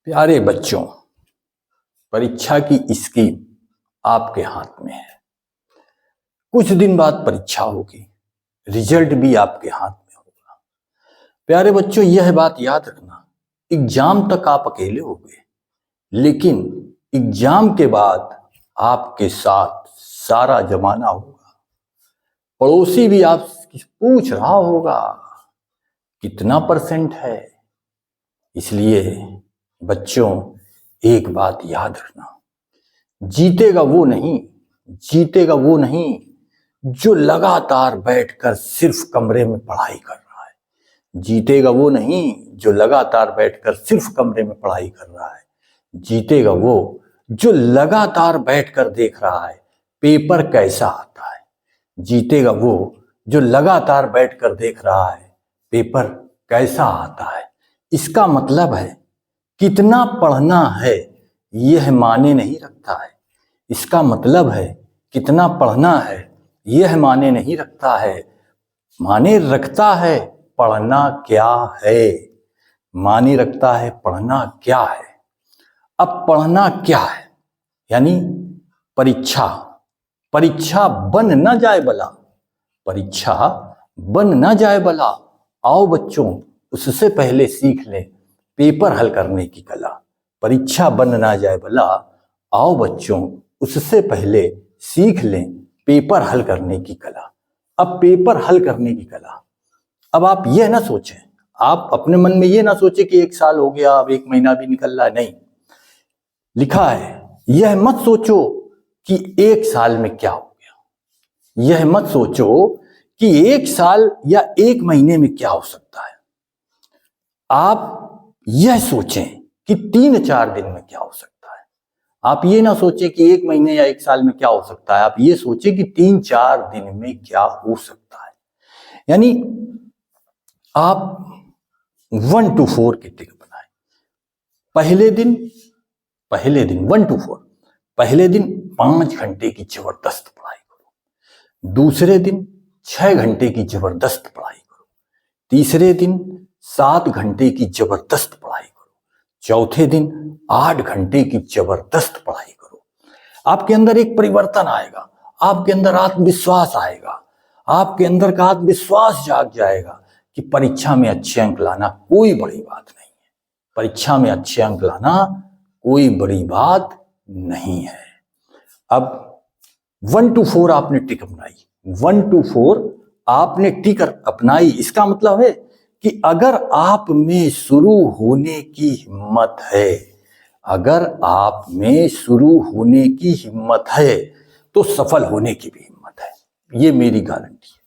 प्यारे बच्चों, परीक्षा की स्कीम आपके हाथ में है। कुछ दिन बाद परीक्षा होगी, रिजल्ट भी आपके हाथ में होगा। प्यारे बच्चों, यह बात याद रखना, एग्जाम तक आप अकेले होगे, लेकिन एग्जाम के बाद आपके साथ सारा जमाना होगा। पड़ोसी भी आपसे पूछ रहा होगा कितना परसेंट है। इसलिए बच्चों, एक बात याद रखना, जीतेगा वो नहीं जो लगातार बैठकर सिर्फ कमरे में पढ़ाई कर रहा है। जीतेगा वो नहीं जो लगातार बैठकर सिर्फ कमरे में पढ़ाई कर रहा है। जीतेगा वो जो लगातार बैठकर देख रहा है पेपर कैसा आता है। जीतेगा वो जो लगातार बैठकर देख रहा है पेपर कैसा आता है। इसका मतलब है कितना पढ़ना है यह मायने नहीं रखता है। इसका मतलब है कितना पढ़ना है यह मायने नहीं रखता है। मायने रखता है पढ़ना क्या है। मायने रखता है पढ़ना क्या है। अब पढ़ना क्या है यानी परीक्षा। परीक्षा बन ना जाए भला, परीक्षा बन ना जाए भला। आओ बच्चों, उससे पहले सीख लें पेपर हल करने की कला। परीक्षा बन ना जाए भला, आओ बच्चों उससे पहले सीख लें पेपर हल करने की कला। अब पेपर हल करने की कला, अब आप यह ना सोचें, आप अपने मन में यह ना सोचें कि 1 साल हो गया, अब 1 महीना भी निकल रहा है। नहीं, लिखा है, यह मत सोचो कि 1 साल में क्या हो गया। यह मत सोचो कि 1 साल या 1 महीने में क्या हो सकता है। आप यह सोचें कि 3-4 दिन में क्या हो सकता है। आप ये ना सोचें कि 1 महीने या 1 साल में क्या हो सकता है। आप ये सोचें कि 3-4 दिन में क्या हो सकता है। यानी आप 1 to 4 की टिक बनाएं। पहले दिन 1 to 4, पहले दिन 5 घंटे की जबरदस्त पढ़ाई करो। दूसरे दिन 6 घंटे की जबरदस्त पढ़ाई करो। तीसरे दिन 7 घंटे की जबरदस्त पढ़ाई करो। चौथे दिन 8 घंटे की जबरदस्त पढ़ाई करो। आपके अंदर एक परिवर्तन आएगा, आपके अंदर आत्मविश्वास आएगा, आपके अंदर का आत्मविश्वास जाग जाएगा कि परीक्षा में अच्छे अंक लाना कोई बड़ी बात नहीं है। परीक्षा में अच्छे अंक लाना कोई बड़ी बात नहीं है। अब 1 to 4 आपने टिक अपनाई, 1 to 4 आपने टिक अपनाई। इसका मतलब है कि अगर आप में शुरू होने की हिम्मत है, अगर आप में शुरू होने की हिम्मत है तो सफल होने की भी हिम्मत है। ये मेरी गारंटी है।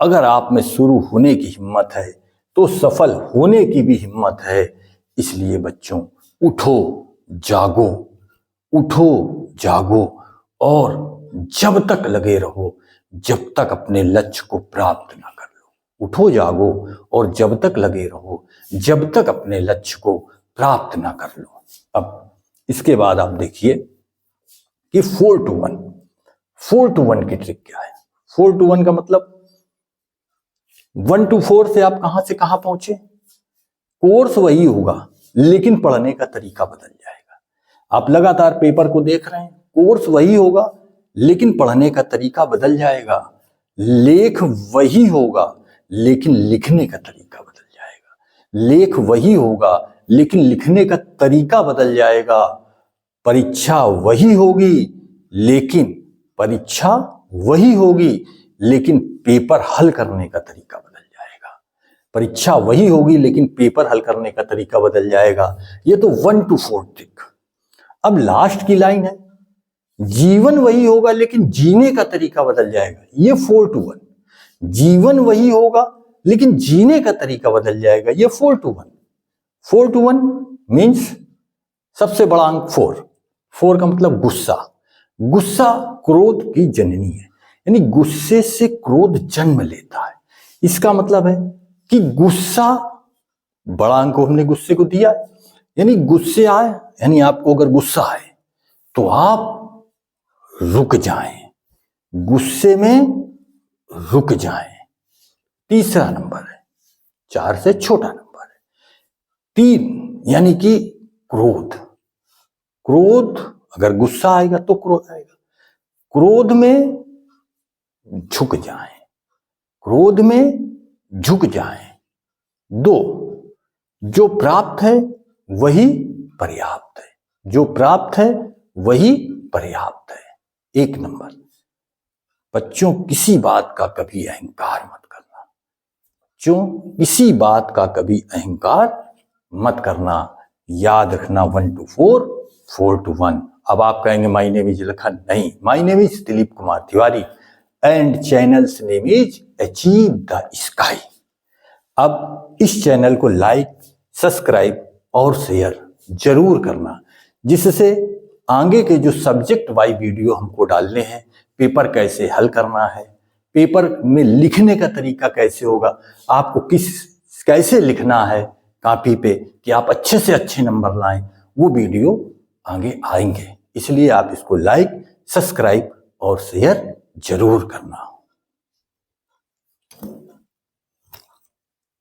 अगर आप में शुरू होने की हिम्मत है तो सफल होने की भी हिम्मत है। इसलिए बच्चों, उठो जागो, उठो जागो और जब तक लगे रहो जब तक अपने लक्ष्य को प्राप्त ना कर लो। उठो जागो और जब तक लगे रहो जब तक अपने लक्ष्य को प्राप्त ना कर लो। अब इसके बाद आप देखिए कि 4 to 1, 4 to 1 की ट्रिक क्या है। 4 to 1 का मतलब 1 to 4 से आप कहां से कहां पहुंचे। कोर्स वही होगा लेकिन पढ़ने का तरीका बदल जाएगा। आप लगातार पेपर को देख रहे हैं, कोर्स वही होगा लेकिन पढ़ने का तरीका बदल जाएगा। लेख वही होगा लेकिन लिखने का तरीका बदल जाएगा। लेख वही होगा लेकिन लिखने का तरीका बदल जाएगा। परीक्षा वही होगी लेकिन पेपर हल करने का तरीका बदल जाएगा। परीक्षा वही होगी लेकिन पेपर हल करने का तरीका बदल जाएगा। ये तो 1 to 4 टिक। अब लास्ट की लाइन है, जीवन वही होगा लेकिन जीने का तरीका बदल जाएगा। ये 4 to 1। जीवन वही होगा लेकिन जीने का तरीका बदल जाएगा। ये 4 to 1। 4 to 1 मीन्स सबसे बड़ा अंक 4। 4 का मतलब गुस्सा। गुस्सा क्रोध की जननी है, यानी गुस्से से क्रोध जन्म लेता है। इसका मतलब है कि गुस्सा, बड़ा अंक हमने गुस्से को दिया, यानी गुस्से आए, यानी आपको अगर गुस्सा आए तो आप रुक जाएं, गुस्से में रुक जाएं। तीसरा नंबर है, 4 से छोटा नंबर है। 3 यानी कि क्रोध। क्रोध, अगर गुस्सा आएगा तो क्रोध आएगा। क्रोध में झुक जाएं, क्रोध में झुक जाएं। 2, जो प्राप्त है वही पर्याप्त है, जो प्राप्त है वही पर्याप्त है। 1 नंबर, बच्चों किसी बात का कभी अहंकार मत करना। बच्चों किसी बात का कभी अहंकार मत करना। याद रखना 1 to 4, 4 to 1। अब आप कहेंगे माय नेम इज लखन। नहीं, my name is Dilip Kumar Tiwari and channel's name is achieve the sky. अब इस चैनल को लाइक, सब्सक्राइब और शेयर जरूर करना, जिससे आगे के जो सब्जेक्ट वाइज वीडियो हमको डालने हैं, पेपर कैसे हल करना है, पेपर में लिखने का तरीका कैसे होगा, आपको कैसे लिखना है कॉपी पे कि आप अच्छे से अच्छे नंबर लाएं, वो वीडियो आगे आएंगे। इसलिए आप इसको लाइक, सब्सक्राइब और शेयर जरूर करना।